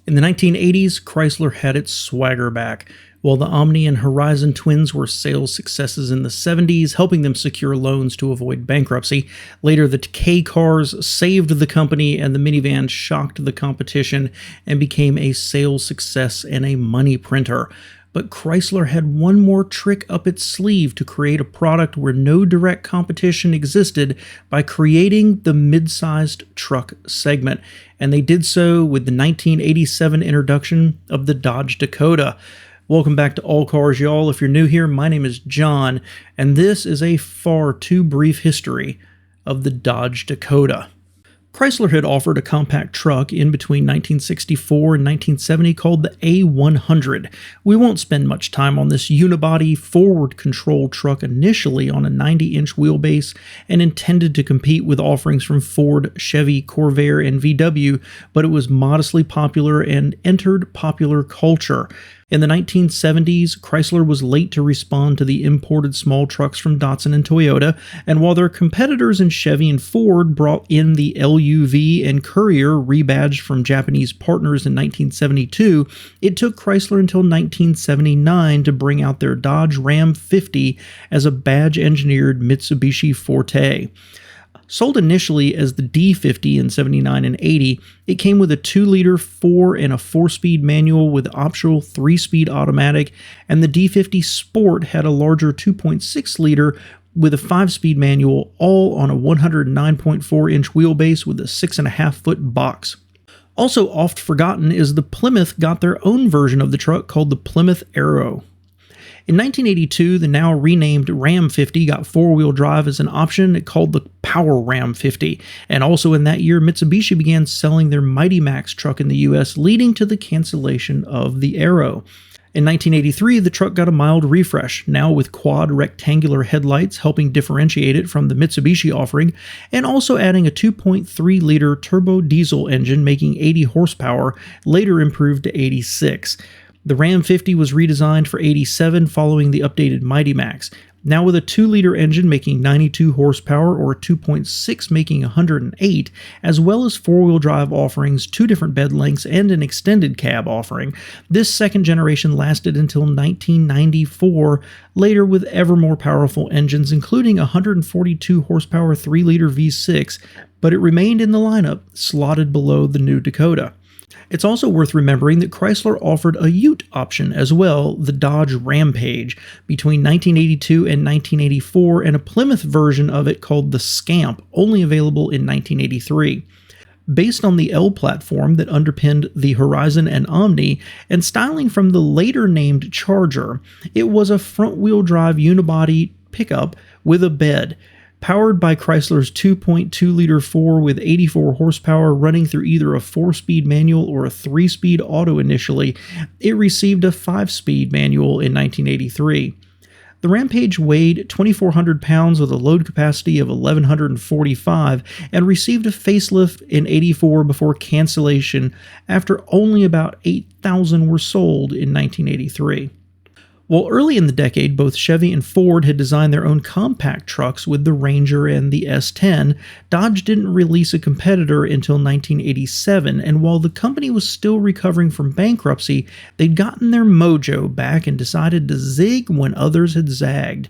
In the 1980s, Chrysler had its swagger back. While the Omni and Horizon twins were sales successes in the 70s, helping them secure loans to avoid bankruptcy, later the K cars saved the company and the minivan shocked the competition and became a sales success and a money printer. But Chrysler had one more trick up its sleeve to create a product where no direct competition existed by creating the mid-sized truck segment. And they did so with the 1987 introduction of the Dodge Dakota. Welcome back to All Cars, y'all. If you're new here, my name is John, and this is a far too brief history of the Dodge Dakota. Chrysler had offered a compact truck in between 1964 and 1970 called the A100. We won't spend much time on this unibody, forward-control truck initially on a 90-inch wheelbase and intended to compete with offerings from Ford, Chevy, Corvair, and VW, but it was modestly popular and entered popular culture. In the 1970s, Chrysler was late to respond to the imported small trucks from Datsun and Toyota, and while their competitors in Chevy and Ford brought in the LUV and Courier rebadged from Japanese partners in 1972, it took Chrysler until 1979 to bring out their Dodge Ram 50 as a badge-engineered Mitsubishi Forte. Sold initially as the D50 in 79 and 80, it came with a 2-liter 4 and a 4-speed manual with optional 3-speed automatic, and the D50 Sport had a larger 2.6-liter with a 5-speed manual, all on a 109.4-inch wheelbase with a 6.5-foot box. Also oft forgotten is the Plymouth got their own version of the truck called the Plymouth Arrow. In 1982, the now renamed Ram 50 got 4-wheel drive as an option called the Power Ram 50, and also in that year, Mitsubishi began selling their Mighty Max truck in the US, leading to the cancellation of the Arrow. In 1983, the truck got a mild refresh, now with quad rectangular headlights helping differentiate it from the Mitsubishi offering, and also adding a 2.3-liter turbo diesel engine making 80 horsepower, later improved to 86. The Ram 50 was redesigned for 87 following the updated Mighty Max, now with a 2-liter engine making 92 horsepower or a 2.6 making 108, as well as 4-wheel drive offerings, 2 different bed lengths, and an extended cab offering. This second generation lasted until 1994, later with ever more powerful engines, including a 142 horsepower 3-liter V6, but it remained in the lineup, slotted below the new Dakota. It's also worth remembering that Chrysler offered a Ute option as well, the Dodge Rampage, between 1982 and 1984, and a Plymouth version of it called the Scamp, only available in 1983. Based on the L platform that underpinned the Horizon and Omni, and styling from the later named Charger, it was a front-wheel drive unibody pickup with a bed. Powered by Chrysler's 2.2-liter 4 with 84 horsepower running through either a 4-speed manual or a 3-speed auto initially, it received a 5-speed manual in 1983. The Rampage weighed 2,400 pounds with a load capacity of 1,145 and received a facelift in 84 before cancellation after only about 8,000 were sold in 1983. While early in the decade, both Chevy and Ford had designed their own compact trucks with the Ranger and the S10, Dodge didn't release a competitor until 1987, and while the company was still recovering from bankruptcy, they'd gotten their mojo back and decided to zig when others had zagged.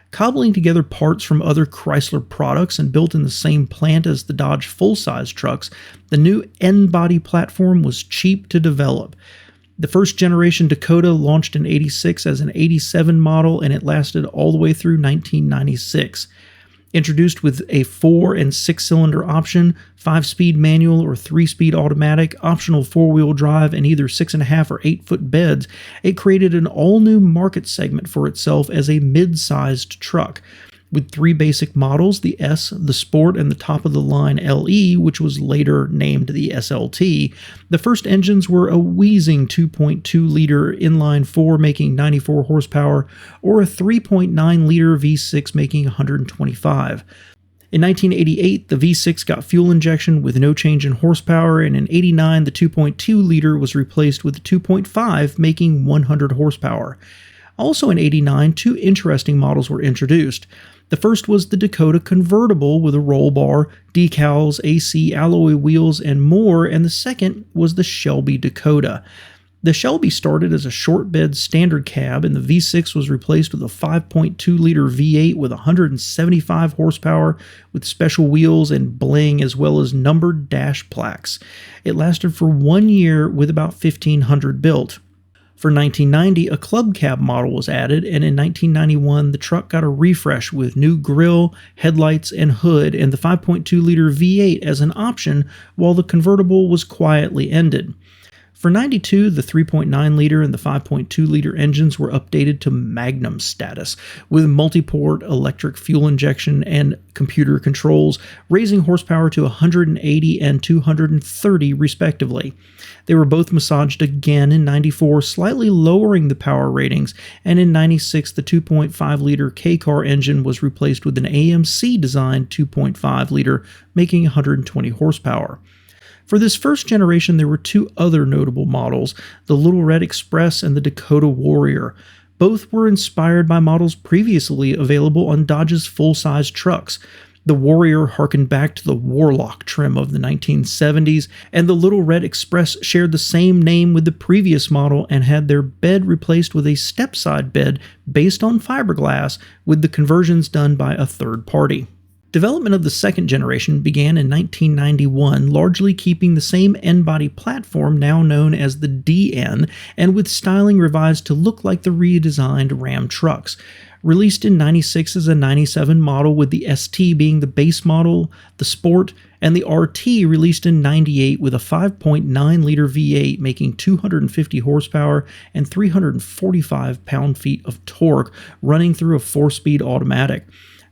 Cobbling together parts from other Chrysler products and built in the same plant as the Dodge full-size trucks, the new N-body platform was cheap to develop. The first generation Dakota launched in 86 as an 87 model, and it lasted all the way through 1996. Introduced with a 4- and 6-cylinder option, 5-speed manual or 3-speed automatic, optional 4-wheel drive, and either 6.5 or 8-foot beds, it created an all-new market segment for itself as a mid-sized truck. With 3 basic models, the S, the Sport, and the top-of-the-line LE, which was later named the SLT, the first engines were a wheezing 2.2-liter inline-4 making 94 horsepower, or a 3.9-liter V6 making 125. In 1988, the V6 got fuel injection with no change in horsepower, and in 89, the 2.2-liter was replaced with a 2.5 making 100 horsepower. Also in 89, 2 interesting models were introduced. The first was the Dakota convertible with a roll bar, decals, AC, alloy wheels, and more, and the second was the Shelby Dakota. The Shelby started as a short bed standard cab, and the V6 was replaced with a 5.2-liter V8 with 175 horsepower with special wheels and bling as well as numbered dash plaques. It lasted for 1 year with about 1,500 built. For 1990, a club cab model was added, and in 1991, the truck got a refresh with new grille, headlights, and hood, and the 5.2-liter V8 as an option, while the convertible was quietly ended. For 92, the 3.9-liter and the 5.2-liter engines were updated to Magnum status, with multi-port electric fuel injection and computer controls, raising horsepower to 180 and 230 respectively. They were both massaged again in 94, slightly lowering the power ratings, and in 96, the 2.5-liter K-Car engine was replaced with an AMC-designed 2.5-liter, making 120 horsepower. For this first generation, there were two other notable models, the Little Red Express and the Dakota Warrior. Both were inspired by models previously available on Dodge's full-size trucks. The Warrior harkened back to the Warlock trim of the 1970s, and the Little Red Express shared the same name with the previous model and had their bed replaced with a step-side bed based on fiberglass, with the conversions done by a third party. Development of the second generation began in 1991, largely keeping the same N-body platform now known as the DN, and with styling revised to look like the redesigned Ram trucks. Released in 96 as a 97 model, with the ST being the base model, the Sport, and the RT released in 98 with a 5.9-liter V8 making 250 horsepower and 345 pound-feet of torque, running through a 4-speed automatic.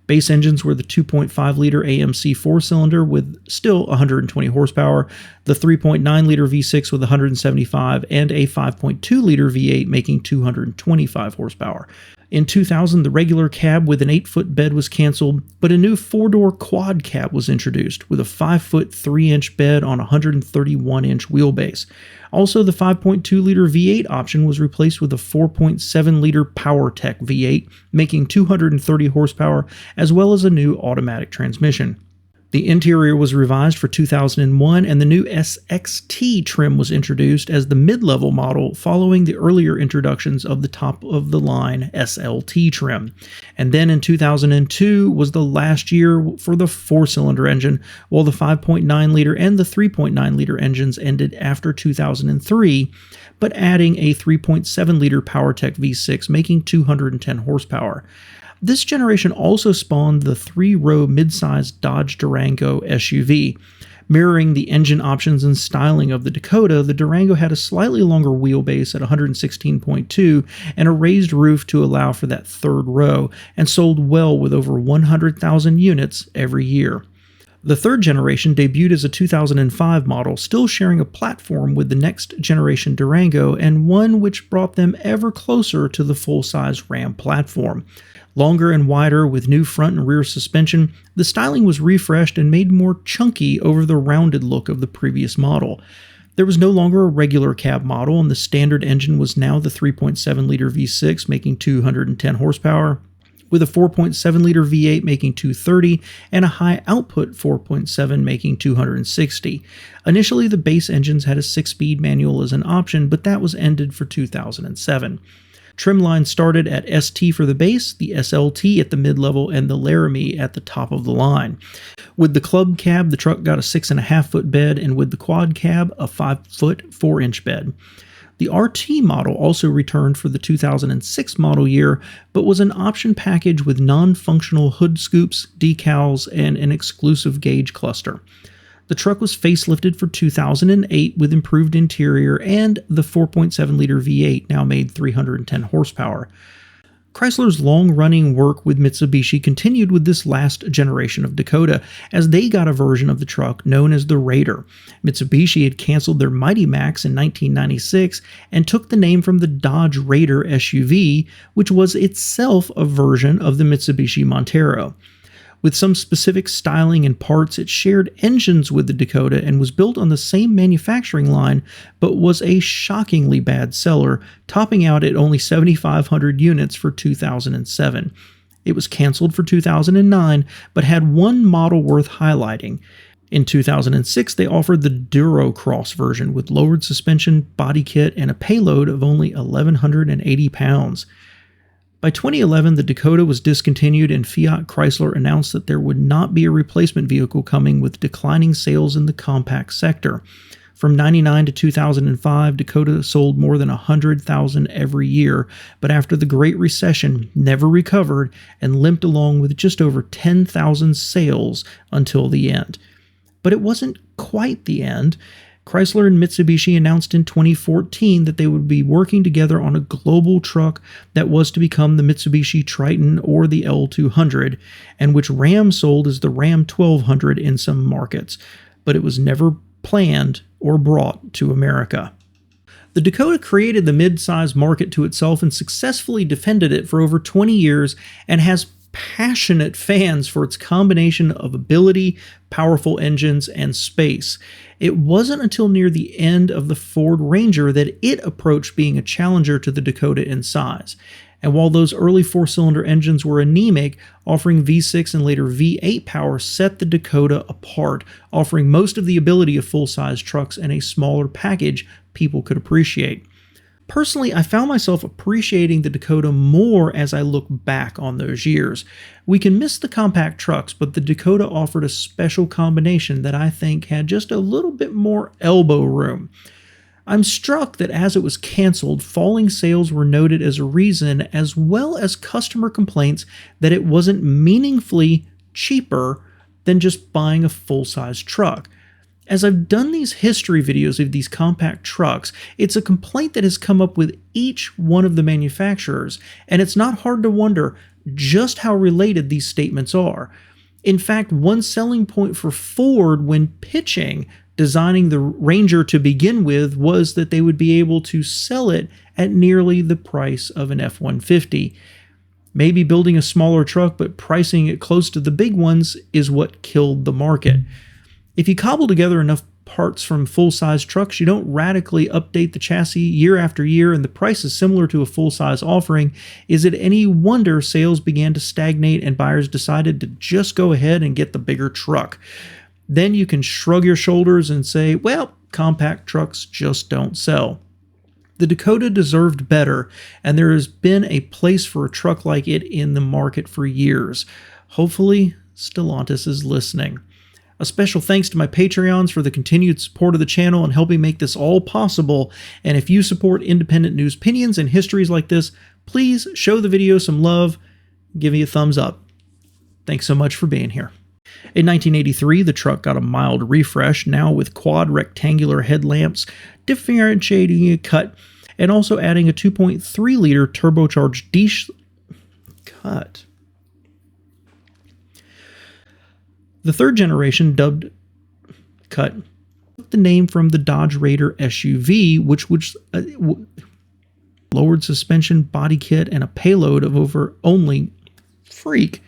Base engines were the 2.5-liter AMC 4-cylinder with still 120 horsepower, the 3.9-liter V6 with 175, and a 5.2-liter V8 making 225 horsepower. In 2000, the regular cab with an 8-foot bed was canceled, but a new 4-door quad cab was introduced with a 5-foot 3-inch bed on a 131-inch wheelbase. Also, the 5.2-liter V8 option was replaced with a 4.7-liter PowerTech V8, making 230 horsepower, as well as a new automatic transmission. The interior was revised for 2001, and the new SXT trim was introduced as the mid-level model following the earlier introductions of the top-of-the-line SLT trim. And then in 2002 was the last year for the 4-cylinder engine, while the 5.9-liter and the 3.9-liter engines ended after 2003, but adding a 3.7-liter PowerTech V6 making 210 horsepower. This generation also spawned the 3-row midsized Dodge Durango SUV. Mirroring the engine options and styling of the Dakota, the Durango had a slightly longer wheelbase at 116.2 and a raised roof to allow for that third row, and sold well with over 100,000 units every year. The third generation debuted as a 2005 model, still sharing a platform with the next generation Durango, and one which brought them ever closer to the full-size Ram platform. Longer and wider with new front and rear suspension, the styling was refreshed and made more chunky over the rounded look of the previous model. There was no longer a regular cab model, and the standard engine was now the 3.7-liter V6 making 210 horsepower, with a 4.7-liter V8 making 230 and a high output 4.7 making 260. Initially, the base engines had a 6-speed manual as an option, but that was ended for 2007. Trim line started at ST for the base, the SLT at the mid-level, and the Laramie at the top of the line. With the club cab, the truck got a 6.5-foot bed, and with the quad cab, a 5-foot 4-inch bed. The RT model also returned for the 2006 model year, but was an option package with non-functional hood scoops, decals, and an exclusive gauge cluster. The truck was facelifted for 2008 with improved interior, and the 4.7-liter V8 now made 310 horsepower. Chrysler's long-running work with Mitsubishi continued with this last generation of Dakota, as they got a version of the truck known as the Raider. Mitsubishi had canceled their Mighty Max in 1996 and took the name from the Dodge Raider SUV, which was itself a version of the Mitsubishi Montero. With some specific styling and parts, it shared engines with the Dakota and was built on the same manufacturing line, but was a shockingly bad seller, topping out at only 7,500 units for 2007. It was canceled for 2009, but had one model worth highlighting. In 2006, they offered the Durocross version with lowered suspension, body kit, and a payload of only 1,180 pounds. By 2011, the Dakota was discontinued and Fiat Chrysler announced that there would not be a replacement vehicle coming with declining sales in the compact sector. From 1999 to 2005, Dakota sold more than 100,000 every year, but after the Great Recession, never recovered and limped along with just over 10,000 sales until the end. But it wasn't quite the end. Chrysler and Mitsubishi announced in 2014 that they would be working together on a global truck that was to become the Mitsubishi Triton or the L200, and which Ram sold as the Ram 1200 in some markets, but it was never planned or brought to America. The Dakota created the mid-size market to itself and successfully defended it for over 20 years and has passionate fans for its combination of ability, powerful engines, and space. It wasn't until near the end of the Ford Ranger that it approached being a challenger to the Dakota in size. And while those early four-cylinder engines were anemic, offering V6 and later V8 power set the Dakota apart, offering most of the ability of full-size trucks in a smaller package people could appreciate. Personally, I found myself appreciating the Dakota more as I look back on those years. We can miss the compact trucks, but the Dakota offered a special combination that I think had just a little bit more elbow room. I'm struck that as it was canceled, falling sales were noted as a reason, as well as customer complaints that it wasn't meaningfully cheaper than just buying a full-size truck. As I've done these history videos of these compact trucks, it's a complaint that has come up with each one of the manufacturers, and it's not hard to wonder just how related these statements are. In fact, one selling point for Ford when pitching designing the Ranger to begin with was that they would be able to sell it at nearly the price of an F-150. Maybe building a smaller truck but pricing it close to the big ones is what killed the market. If you cobble together enough parts from full-size trucks, you don't radically update the chassis year after year, and the price is similar to a full-size offering, is it any wonder sales began to stagnate and buyers decided to just go ahead and get the bigger truck? Then you can shrug your shoulders and say, well, compact trucks just don't sell. The Dakota deserved better, and there has been a place for a truck like it in the market for years. Hopefully, Stellantis is listening. A special thanks to my Patreons for the continued support of the channel and helping make this all possible. And if you support independent news opinions and histories like this, please show the video some love, give me a thumbs up. Thanks so much for being here. In 1983, the truck got a mild refresh, now with quad rectangular headlamps, differentiating a cut, and also adding a 2.3-liter turbocharged cut. The third generation, dubbed Cut, took the name from the Dodge Raider SUV, which lowered suspension, body kit, and a payload of over only freak